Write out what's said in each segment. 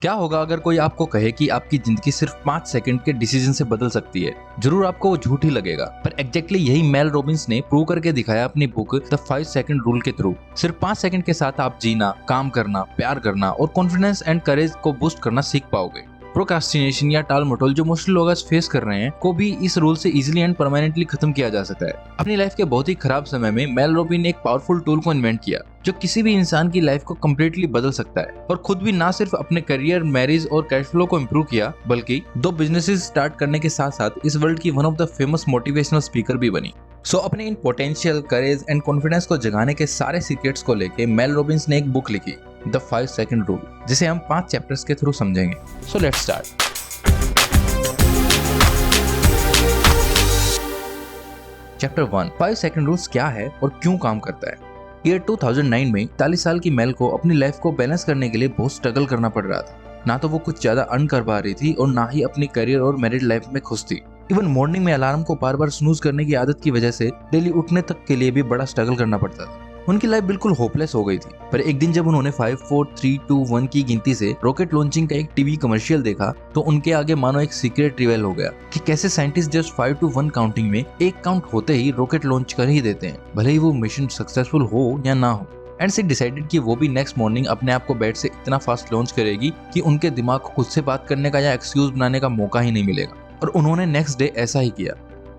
क्या होगा अगर कोई आपको कहे कि आपकी जिंदगी सिर्फ 5 सेकंड के डिसीजन से बदल सकती है? जरूर आपको वो झूठ ही लगेगा, पर एग्जैक्टली यही मेल रॉबिन्स ने प्रूव करके दिखाया अपनी बुक द 5 सेकंड रूल के थ्रू। सिर्फ 5 सेकंड के साथ आप जीना, काम करना, प्यार करना और कॉन्फिडेंस एंड करेज को बूस्ट करना सीख पाओगे। प्रोक्रास्टिनेशन या टाल मटोल जो मोस्टली लोग आज फेस कर रहे हैं को भी इस रूल से इजीली एंड परमानेंटली खत्म किया जा सकता है। अपनी लाइफ के बहुत ही खराब समय में मेल रॉबिन ने एक पावरफुल टूल को इन्वेंट किया जो किसी भी इंसान की लाइफ को कम्प्लीटली बदल सकता है, और खुद भी ना सिर्फ अपने करियर, मैरिज और कैश फ्लो को इम्प्रूव किया बल्कि 2 बिजनेसेस स्टार्ट करने के साथ साथ इस वर्ल्ड की one of the famous motivational speaker भी बनी। अपने in potential, courage and confidence को जगाने के सारे सीक्रेट्स को लेके मेल रॉबिन्स ने एक बुक लिखी द 5 सेकंड रूल, जिसे हम 5 चैप्टर्स के थ्रू समझेंगे। So let's start. Chapter 1, 5 second rules क्या है और क्यों काम करता है। ईयर 2009 में 40 साल की मेल को अपनी लाइफ को बैलेंस करने के लिए बहुत स्ट्रगल करना पड़ रहा था। ना तो वो कुछ ज्यादा अर्न कर पा रही थी और ना ही अपनी करियर और मैरिड लाइफ में खुश थी। इवन मॉर्निंग में अलार्म को बार बार स्नूज करने की आदत की वजह से डेली उठने तक के लिए भी बड़ा स्ट्रगल करना पड़ता था। उनकी लाइफ बिल्कुल होपलेस हो गई थी। पर एक दिन जब उन्होंने 5, 4, 3, 2, 1 की गिनती से रॉकेट लॉन्चिंग का एक टीवी कमर्शियल देखा तो उनके आगे मानो एक सीक्रेट रिवील हो गया कि कैसे साइंटिस्ट जस्ट 5 to 1 काउंटिंग में एक काउंट होते ही रॉकेट लॉन्च कर ही देते हैं, भले ही वो मिशन सक्सेसफुल हो या ना हो। एंड सी डिसाइडेड कि वो भी नेक्स्ट मॉर्निंग अपने आप को बेड से इतना फास्ट लॉन्च करेगी कि उनके दिमाग को खुद से बात करने का या एक्सक्यूज बनाने का मौका ही नहीं मिलेगा। और उन्होंने नेक्स्ट डे ऐसा ही किया,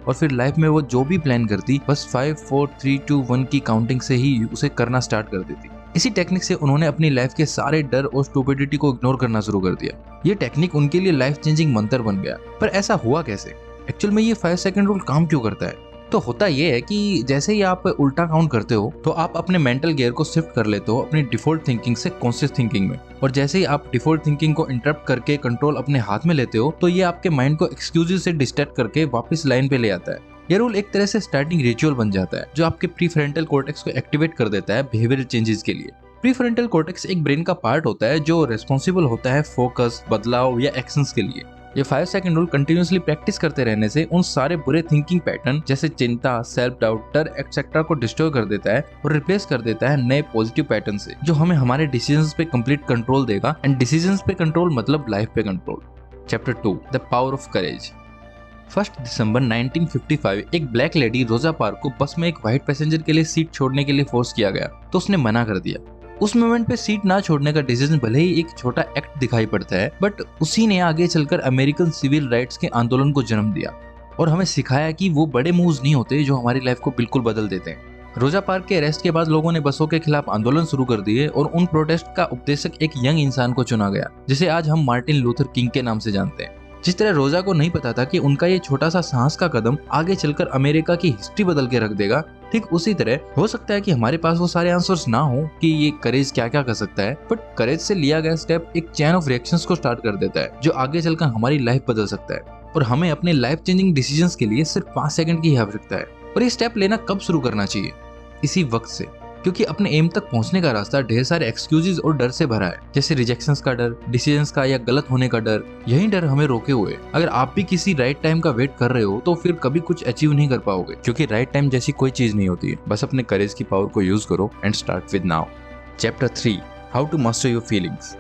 और फिर लाइफ में वो जो भी प्लान करती बस 5, 4, 3, 2, 1 की काउंटिंग से ही उसे करना स्टार्ट कर देती। इसी टेक्निक से उन्होंने अपनी लाइफ के सारे डर और स्टूपिडिटी को इग्नोर करना शुरू कर दिया। ये टेक्निक उनके लिए लाइफ चेंजिंग मंत्र बन गया। पर ऐसा हुआ कैसे? एक्चुअल में ये 5 सेकंड रूल काम क्यों करता है? तो होता ये है कि जैसे ही आप उल्टा काउंट करते हो तो आप अपने मेंटल गियर को शिफ्ट कर लेते हो अपनी डिफॉल्ट थिंकिंग से कॉन्शियस थिंकिंग में, और जैसे ही आप डिफॉल्ट थिंकिंग को इंटरप्ट करके कंट्रोल अपने हाथ में लेते हो तो ये आपके माइंड को एक्सक्यूजेस से डिस्ट्रैक्ट करके वापस लाइन पे ले आता है। ये रूल एक तरह से स्टार्टिंग रिचुअल बन जाता है जो आपके प्रीफ्रंटल कॉर्टेक्स को एक्टिवेट कर देता है बिहेवियर चेंजेस के लिए। प्रीफ्रंटल कॉर्टेक्स एक ब्रेन का पार्ट होता है जो रिस्पॉन्सिबल होता है फोकस, बदलाव या एक्शंस के लिए। ये 5 सेकंड रूल कंटिन्यूअसली प्रैक्टिस करते रहने से उन सारे बुरे थिंकिंग पैटर्न जैसे चिंता, सेल्फ डाउट, डर एक्सेट्रा को डिस्ट्रॉय कर देता है और रिप्लेस कर देता है नए पॉजिटिव पैटर्न से जो हमें हमारे डिसीजंस पे कंप्लीट कंट्रोल देगा। एंड डिसीजंस पे कंट्रोल मतलब लाइफ पे control. Chapter 2, the power of courage. 1 दिसंबर 1955 एक ब्लैक लेडी रोजा पार्क को बस में एक व्हाइट पैसेंजर के लिए सीट छोड़ने के लिए फोर्स किया गया तो उसने मना कर दिया। उस मोमेंट पे सीट ना छोड़ने का डिसीजन भले ही एक छोटा एक्ट दिखाई पड़ता है, बट उसी ने आगे चलकर अमेरिकन सिविल राइट्स के आंदोलन को जन्म दिया और हमें सिखाया कि वो बड़े मूव्स नहीं होते जो हमारी लाइफ को बिल्कुल बदल देते हैं। रोजा पार्क के अरेस्ट के बाद लोगों ने बसों के खिलाफ आंदोलन शुरू कर दिए और उन प्रोटेस्ट का उपदेशक एक यंग इंसान को चुना गया जिसे आज हम मार्टिन लूथर किंग के नाम से जानते हैं। जिस तरह रोजा को नहीं पता था कि उनका ये छोटा सा साहस का कदम आगे चलकर अमेरिका की हिस्ट्री बदल के रख देगा, ठीक उसी तरह हो सकता है कि हमारे पास वो सारे आंसर्स ना हो कि ये करेज क्या क्या कर सकता है, बट करेज से लिया गया स्टेप एक चेन ऑफ रिएक्शंस को स्टार्ट कर देता है जो आगे चलकर हमारी लाइफ बदल सकता है। और हमें अपने लाइफ चेंजिंग डिसीजंस के लिए सिर्फ 5 सेकंड की ही आवश्यकता है। और ये स्टेप लेना कब शुरू करना चाहिए? इसी वक्त से, क्योंकि अपने एम तक पहुंचने का रास्ता ढेर सारे एक्सक्यूजेस और डर से भरा है, जैसे रिजेक्शंस का डर, डिसीजंस का या गलत होने का डर। यही डर हमें रोके हुए। अगर आप भी किसी राइट टाइम का वेट कर रहे हो तो फिर कभी कुछ अचीव नहीं कर पाओगे, क्योंकि राइट टाइम जैसी कोई चीज नहीं होती है। बस अपने करेज की पावर को यूज करो and start with now. Chapter 3, how to master your feelings.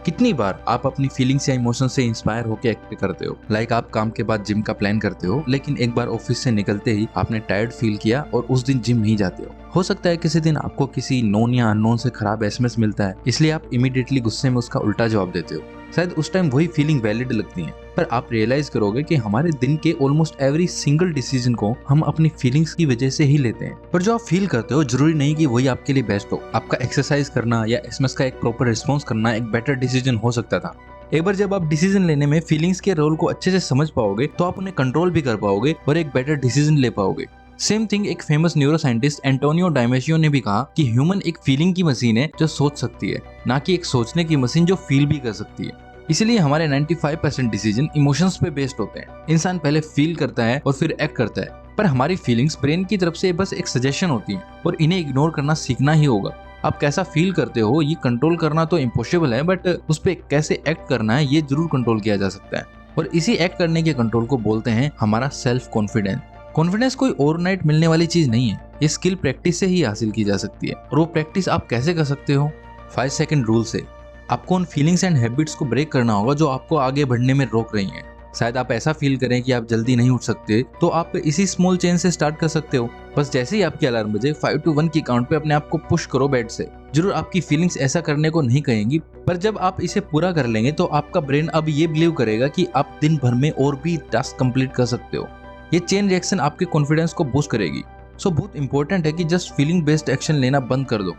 कितनी बार आप अपनी फीलिंग्स या इमोशन से इंस्पायर होकर एक्ट करते हो? लाइक आप काम के बाद जिम का प्लान करते हो, लेकिन एक बार ऑफिस से निकलते ही आपने टायर्ड फील किया और उस दिन जिम नहीं जाते हो सकता है किसी दिन आपको किसी नोन या अननोन से खराब एसएमएस मिलता है, इसलिए आप इमीडिएटली गुस्से में उसका उल्टा जवाब देते हो। शायद उस टाइम वही फीलिंग वैलिड लगती है, पर आप रियलाइज करोगे कि हमारे दिन के ऑलमोस्ट एवरी सिंगल डिसीजन को हम अपनी फीलिंग्स की वजह से ही लेते हैं। पर जो आप फील करते हो जरूरी नहीं कि वही आपके लिए बेस्ट हो। आपका एक्सरसाइज करना या एसएमएस का एक प्रॉपर रिस्पॉन्स करना एक बेटर डिसीजन हो सकता था। एक बार जब आप डिसीजन लेने में फीलिंग्स के रोल को अच्छे से समझ पाओगे तो आप उन्हें कंट्रोल भी कर पाओगे और एक बेटर डिसीजन ले पाओगे। सेम थिंग एक फेमस न्यूरो साइंटिस्ट एंटोनियो डायमेशियो ने भी कहा कि ह्यूमन एक फीलिंग की मशीन है जो सोच सकती है, ना कि एक सोचने की मशीन जो फील भी कर सकती है। इसलिए हमारे 95% डिसीजन इमोशंस पे बेस्ड होते हैं। इंसान पहले फील करता है और फिर एक्ट करता है, पर हमारी फीलिंग्स ब्रेन की तरफ से बस एक सजेशन होती हैं और इन्हें इग्नोर करना सीखना ही होगा। आप कैसा फील करते हो ये कंट्रोल करना तो इम्पॉसिबल है, बट उस पर कैसे एक्ट करना है ये जरूर कंट्रोल किया जा सकता है। और इसी एक्ट करने के कंट्रोल को बोलते हैं हमारा सेल्फ कॉन्फिडेंस। कॉन्फिडेंस कोई ओवरनाइट मिलने वाली चीज नहीं है, ये स्किल प्रैक्टिस से ही हासिल की जा सकती है। और वो प्रैक्टिस आप कैसे कर सकते हो? 5 सेकंड रूल से। आपको उन फीलिंग्स एंड हैबिट्स को ब्रेक करना होगा जो आपको आगे बढ़ने में रोक रही हैं। शायद आप ऐसा फील करें कि आप जल्दी नहीं उठ सकते, तो आप इसी स्मॉल चेंज से स्टार्ट कर सकते हो। बस जैसे ही आपकी अलार्म बजे 5 to 1 की काउंट पे अपने आप को पुश करो बेड से। जरूर आपकी फीलिंग्स ऐसा करने को नहीं कहेंगी, पर जब आप इसे पूरा कर लेंगे तो आपका ब्रेन अब ये बिलीव करेगा कि आप दिन भर में और भी टास्क कंप्लीट कर सकते हो। ये चेन रिएक्शन आपके कॉन्फिडेंस को बूस्ट करेगी। सो बहुत इंपॉर्टेंट है कि जस्ट फीलिंग बेस्ड एक्शन लेना बंद कर दो।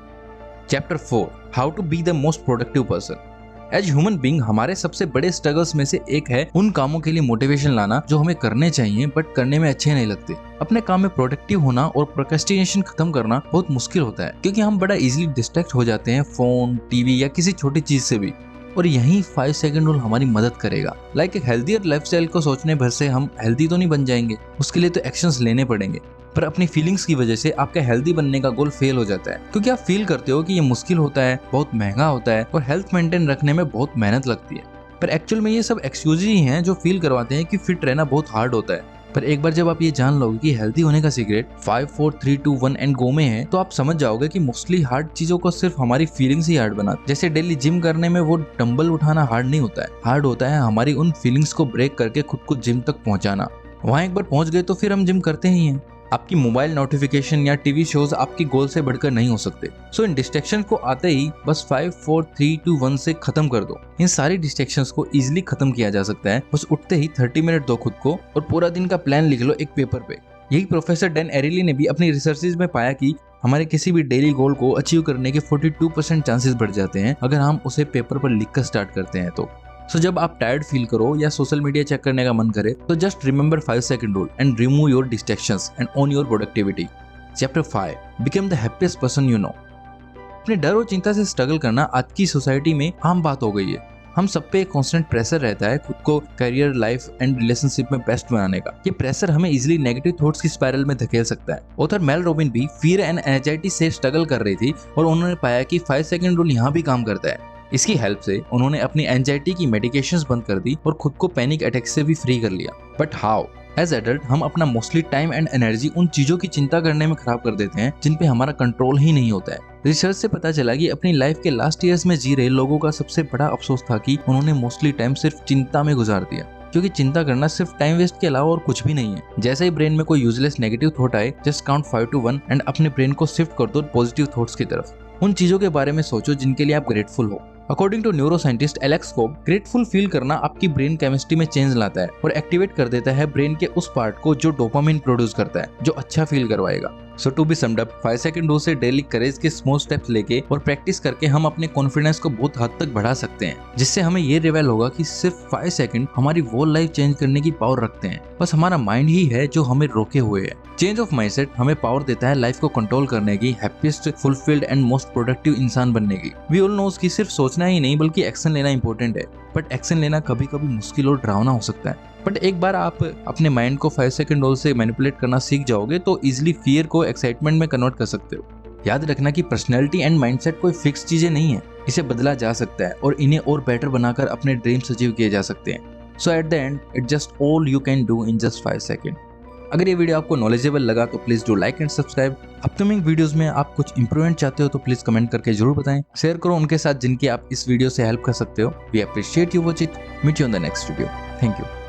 Chapter 4, how to be the most productive person. As human being हमारे सबसे बड़े स्ट्रगल्स में से एक है उन कामों के लिए मोटिवेशन लाना जो हमें करने चाहिए बट करने में अच्छे नहीं लगते। अपने काम में प्रोडक्टिव होना और प्रोक्रेस्टिनेशन खत्म करना बहुत मुश्किल होता है, क्योंकि हम बड़ा इजीली डिस्ट्रैक्ट हो जाते हैं फोन, टीवी या किसी छोटी चीज से भी। और यही 5 सेकंड रूल हमारी मदद करेगा। लाइक एक हेल्थियर लाइफस्टाइल को सोचने भर से हम हेल्दी तो नहीं बन जाएंगे, उसके लिए तो एक्शंस लेने पड़ेंगे। पर अपनी फीलिंग्स की वजह से आपका हेल्दी बनने का गोल फेल हो जाता है, क्योंकि आप फील करते हो कि ये मुश्किल होता है, बहुत महंगा होता है और हेल्थ मेंटेन रखने में बहुत मेहनत लगती है। पर एक्चुअल में ये सब एक्सक्यूज ही हैं जो फील करवाते हैं कि फिट रहना बहुत हार्ड होता है। पर एक बार जब आप ये जान लोगे कि हेल्दी होने का सीक्रेट 5 4 3 2 1 एंड गो में है, तो आप समझ जाओगे कि मोस्टली हार्ड चीजों को सिर्फ हमारी फीलिंग्स ही हार्ड बनाती। जैसे डेली जिम करने में वो डंबल उठाना हार्ड नहीं होता है, हार्ड होता है हमारी उन फीलिंग्स को ब्रेक करके खुद को जिम तक पहुंचाना। वहां एक बार पहुंच गए तो फिर हम जिम करते ही हैं। आपकी मोबाइल नोटिफिकेशन या टीवी शोज आपकी गोल से बढ़कर नहीं हो सकते। सो इन डिस्ट्रैक्शन को आते ही बस 5 4 3 2 1 से खत्म कर दो। इन सारी डिस्ट्रैक्शंस को इजीली खत्म किया जा सकता है। बस उठते ही 30 मिनट दो खुद को और पूरा दिन का प्लान लिख लो एक पेपर पे। यही प्रोफेसर डैन एरिली ने भी अपनी रिसर्चेज में पाया कि हमारे किसी भी डेली गोल को अचीव करने के 42% चांसेस बढ़ जाते हैं अगर हम उसे पेपर पर लिखकर स्टार्ट करते हैं तो। सो जब आप टायर्ड फील करो या सोशल मीडिया चेक करने का मन करे, तो just remember 5 second rule and remove your distractions and own your productivity. Chapter 5, become the happiest person you know. अपने डर और चिंता से स्ट्रगल करना आज की सोसाइटी में आम बात हो गई है। हम सब पे कांस्टेंट प्रेशर रहता है खुद को करियर, लाइफ एंड रिलेशनशिप में बेस्ट बनाने का। ये प्रेशर हमें इजीली नेगेटिव थॉट्स की स्पाइरल में धकेल सकता है। ऑथर मेल रॉबिन भी फियर एंड एंजाइटी से स्ट्रगल कर रही थी और उन्होंने पाया कि 5 सेकंड रूल यहाँ भी काम करता है। इसकी हेल्प से उन्होंने अपनी एंजाइटी की मेडिकेशंस बंद कर दी और खुद को पैनिक अटैक से भी फ्री कर लिया। But how? एज एडल्ट हम अपना मोस्टली टाइम एंड एनर्जी उन चीजों की चिंता करने में खराब कर देते हैं जिन पे हमारा कंट्रोल ही नहीं होता है। रिसर्च से पता चला कि अपनी लाइफ के लास्ट ईयर्स में जी रहे लोगों का सबसे बड़ा अफसोस था कि उन्होंने मोस्टली टाइम सिर्फ चिंता में गुजार दिया, क्योंकि चिंता करना सिर्फ टाइम वेस्ट के अलावा और कुछ भी नहीं है। जैसे ही ब्रेन में कोई यूजलेस नेगेटिव थॉट आए, जस्ट काउंट 5 to 1 एंड अपने ब्रेन को शिफ्ट कर दो पॉजिटिव थॉट्स की तरफ। उन चीजों के बारे में सोचो जिनके लिए आप ग्रेटफुल हो। According to neuroscientist Alex Korb, grateful feel करना आपकी ब्रेन केमिस्ट्री में चेंज लाता है और एक्टिवेट कर देता है ब्रेन के उस पार्ट को जो डोपामिन प्रोड्यूस करता है, जो अच्छा फील करवाएगा। So to be summed up, 5 second rule से डेली करेज के स्मॉल स्टेप्स लेके और प्रैक्टिस करके हम अपने कॉन्फिडेंस को बहुत हद तक बढ़ा सकते हैं, जिससे हमें ये रियलाइज होगा कि सिर्फ 5 सेकंड हमारी वो लाइफ चेंज करने की पावर रखते हैं। बस हमारा माइंड ही है जो हमें रोके हुए है। चेंज ऑफ माइंडसेट हमें पावर देता है लाइफ को कंट्रोल करने की, happiest, fulfilled and most productive इंसान बनने की। वी ऑल नोस कि सिर्फ सोचना ही नहीं बल्कि एक्शन लेना इंपॉर्टेंट है, बट एक्शन लेना कभी कभी मुश्किल और डरावना हो सकता है। बट एक बार आप अपने माइंड को 5 सेकंड रूल से मैनिपुलेट करना सीख जाओगे तो इजीली फियर को एक्साइटमेंट में कन्वर्ट कर सकते हो। याद रखना कि पर्सनैलिटी एंड माइंडसेट कोई फिक्स चीजें नहीं है, इसे बदला जा सकता है और इन्हें और बेटर बनाकर अपने ड्रीम्स अचीव किए जा सकते हैं। So at the end it just all you can do in just 5 second. अगर ये वीडियो आपको नॉलेजेबल लगा तो please do like and subscribe. Upcoming videos में आप कुछ इंप्रूवमेंट चाहते हो तो प्लीज कमेंट करके जरूर बताएं। शेयर करो उनके साथ जिनकी आप इस वीडियो से हेल्प कर सकते हो। We appreciate you watch it. Meet you on the next video. Thank you.